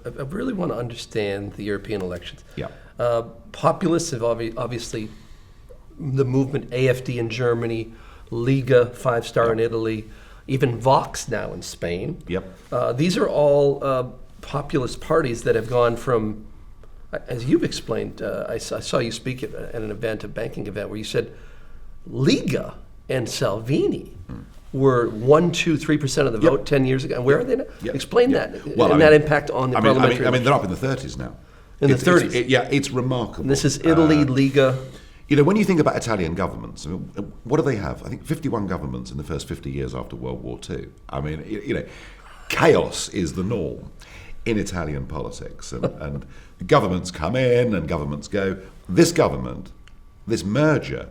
I really want to understand the European elections. Yeah. Populists have obviously, the movement AfD in Germany, Liga, Five-Star in Italy, even Vox now in Spain. Yep. These are all populist parties that have gone from, as you've explained, I saw you speak at an event, a banking event, where you said Liga and Salvini were 1%, 2%, 3% of the vote 10 years ago. And where are they now? Explain that, Well, that impact on the parliamentary. I mean, they're up in the 30s now. In the 30s? It's remarkable. And this is Italy, Liga. You know, when you think about Italian governments, I mean, what do they have? I think 51 governments in the first 50 years after World War II. I mean, you know, chaos is the norm in Italian politics. And governments come in and governments go. This government, this merger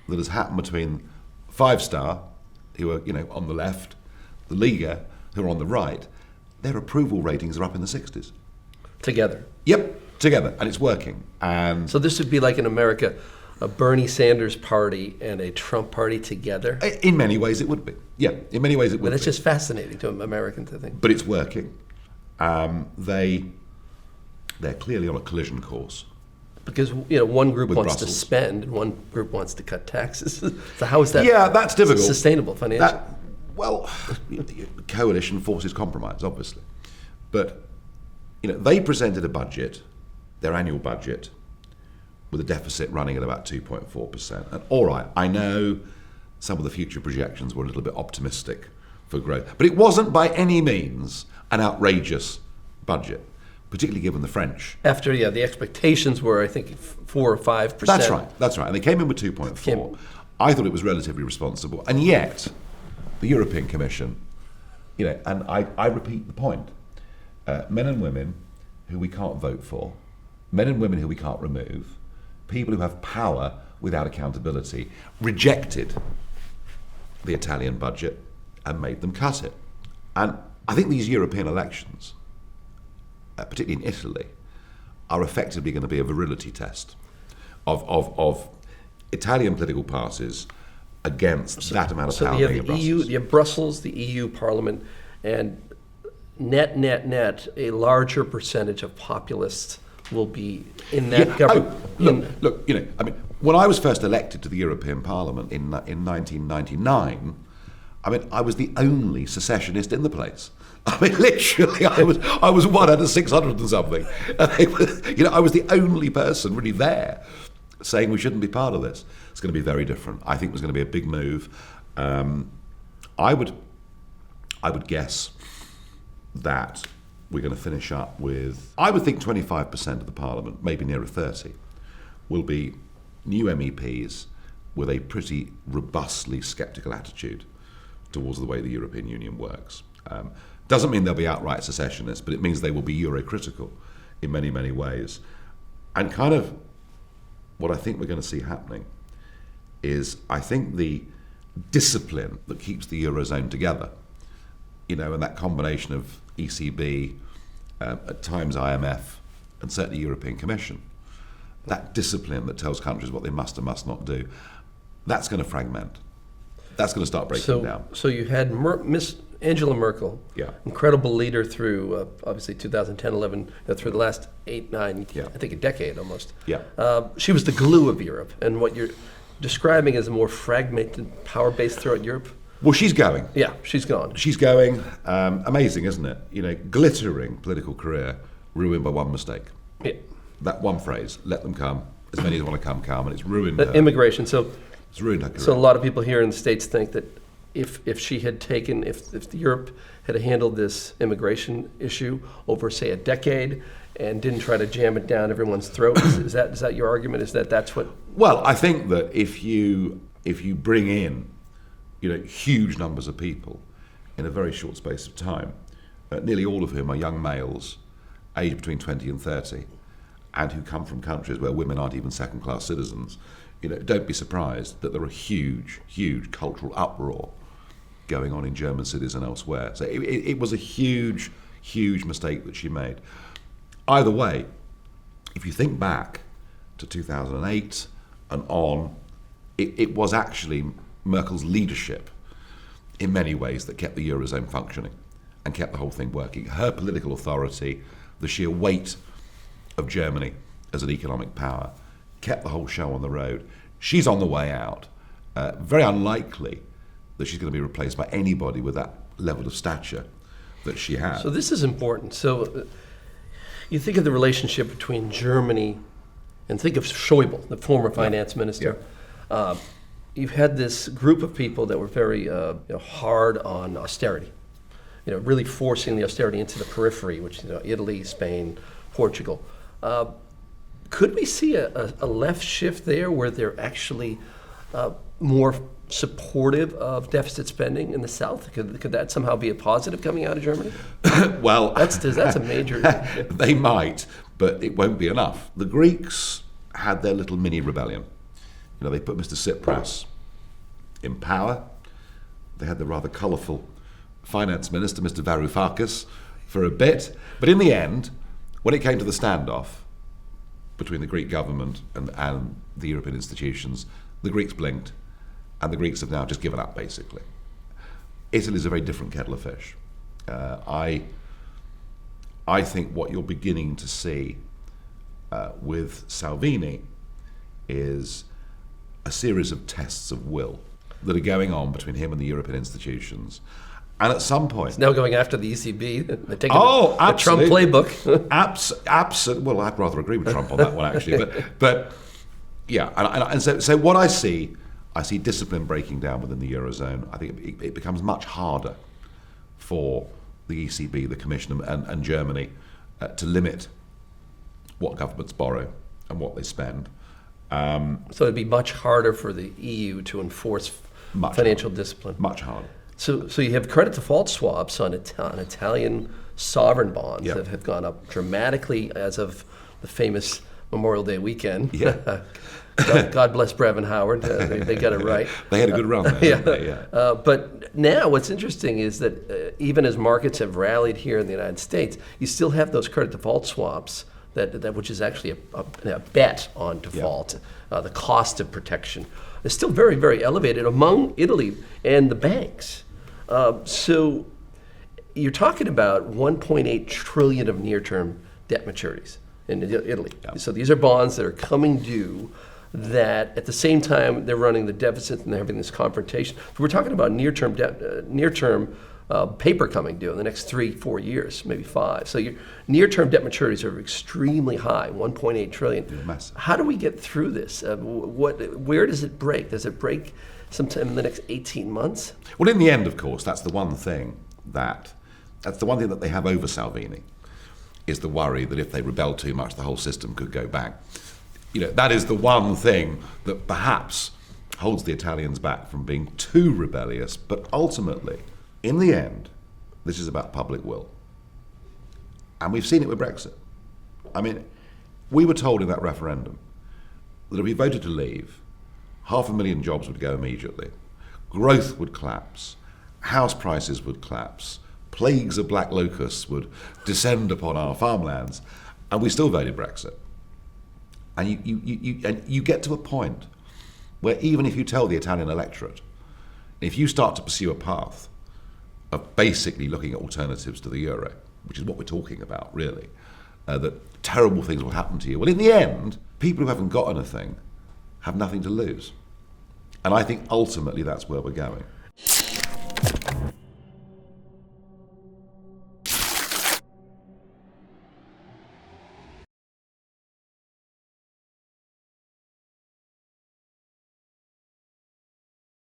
that has happened between Five-Star, who are, you know, on the left, the Liga, who are on the right, their approval ratings are up in the 60s. Together. Yep, together, and it's working. And so this would be like in America, a Bernie Sanders party and a Trump party together? In many ways it would be. Yeah, in many ways it would be. But it's just fascinating to Americans, I think. But it's working. They're clearly on a collision course. Because, you know, one group With wants Brussels. to spend and one group wants to cut taxes. So how is that that's difficult. Sustainable financially? Well, coalition forces compromise, obviously. But, you know, they presented a budget, their annual budget, with a deficit running at about 2.4%. And all right, I know some of the future projections were a little bit optimistic for growth, but it wasn't by any means an outrageous budget, particularly given the French. After, the expectations were, I think, 4 or 5%. That's right. And they came in with 2.4. I thought it was relatively responsible. And yet, the European Commission, you know, and I repeat the point, men and women who we can't vote for, men and women who we can't remove, people who have power without accountability, rejected the Italian budget and made them cut it. And I think these European elections, particularly in Italy, are effectively going to be a virility test of Italian political parties against that amount of power being in Brussels. You have Brussels, the EU Parliament, and net, a larger percentage of populists will be in that government. Look, you know, I mean, when I was first elected to the European Parliament in 1999, I mean, I was the only secessionist in the place. I mean, literally, I was one out of 600 and something. And you know, I was the only person really there saying we shouldn't be part of this. It's going to be very different. I think there's going to be a big move. I would guess that we're going to finish up with, I would think 25% of the Parliament, maybe nearer 30, will be new MEPs with a pretty robustly sceptical attitude towards the way the European Union works. Doesn't mean they'll be outright secessionists, but it means they will be Eurocritical in many, many ways. And kind of what I think we're going to see happening is, I think the discipline that keeps the eurozone together, you know, and that combination of ECB, at times IMF, and certainly European Commission, that discipline that tells countries what they must and must not do, that's going to fragment. That's going to start breaking down. So you had Miss Angela Merkel, incredible leader through obviously 2010, 11, through the last 8, 9, I think a decade almost. She was the glue of Europe, and what you're describing as a more fragmented power base throughout Europe. Well, she's going. Yeah, she's gone. She's going. Amazing, isn't it? You know, glittering political career ruined by one mistake. Yeah. That one phrase, let them come. As many as want to come, and it's ruined her. Immigration. So it's ruined her career. So a lot of people here in the States think that if she had taken, if Europe had handled this immigration issue over, say, a decade and didn't try to jam it down everyone's throat, is that your argument? Is that's what? Well, I think that if you bring in, you know, huge numbers of people in a very short space of time, nearly all of whom are young males, aged between 20 and 30, and who come from countries where women aren't even second-class citizens, you know, don't be surprised that there are huge cultural uproar going on in German cities and elsewhere. So it was a huge mistake that she made. Either way, if you think back to 2008 and on, it was actually Merkel's leadership in many ways that kept the Eurozone functioning and kept the whole thing working. Her political authority, the sheer weight of Germany as an economic power, kept the whole show on the road. She's on the way out. Very unlikely that she's going to be replaced by anybody with that level of stature that she has. So this is important. So you think of the relationship between Germany and think of Schäuble, the former finance minister. Yeah. You've had this group of people that were very hard on austerity, really forcing the austerity into the periphery, which Italy, Spain, Portugal. Could we see a left shift there where they're actually more supportive of deficit spending in the South? Could that somehow be a positive coming out of Germany? Well, that's a major... They might, but it won't be enough. The Greeks had their little mini rebellion. They put Mr. Tsipras in power. They had the rather colourful finance minister, Mr. Varoufakis, for a bit. But in the end, when it came to the standoff between the Greek government and the European institutions, the Greeks blinked, and the Greeks have now just given up, basically. Italy's a very different kettle of fish. I think what you're beginning to see with Salvini is a series of tests of will that are going on between him and the European institutions. And at some point... It's now going after the ECB. They're taking the Trump playbook. Absolutely. Well, I'd rather agree with Trump on that one, actually. But yeah, and so what I see discipline breaking down within the eurozone. I think it becomes much harder for the ECB, the Commission, and Germany to limit what governments borrow and what they spend. So it'd be much harder for the EU to enforce financial discipline. Much harder. So you have credit default swaps on Italian sovereign bonds that have gone up dramatically as of the famous Memorial Day weekend. Yeah. God bless Brevin Howard. They got it right. They had a good run there, didn't they? Yeah. But now what's interesting is that even as markets have rallied here in the United States, you still have those credit default swaps, that which is actually a bet on default. The cost of protection is still very, very elevated among Italy and the banks. So you're talking about 1.8 trillion of near-term debt maturities in Italy. Yeah. So these are bonds that are coming due that at the same time they're running the deficit and they're having this confrontation. So we're talking about near-term debt, near-term paper coming due in the next 3-4 years, maybe 5. So your near-term debt maturities are extremely high, 1.8 trillion. Yeah, massive. How do we get through this? Where does it break? Does it break sometime in the next 18 months? Well, in the end, of course, that's the one thing that they have over Salvini, is the worry that if they rebel too much, the whole system could go back. That is the one thing that perhaps holds the Italians back from being too rebellious. But ultimately, in the end, this is about public will. And we've seen it with Brexit. I mean, we were told in that referendum that if we voted to leave, 500,000 jobs would go immediately. Growth would collapse. House prices would collapse. Plagues of black locusts would descend upon our farmlands. And we still voted Brexit. And you get to a point where even if you tell the Italian electorate, if you start to pursue a path of basically looking at alternatives to the euro, which is what we're talking about, really, that terrible things will happen to you. Well, in the end, people who haven't got anything have nothing to lose. And I think ultimately that's where we're going.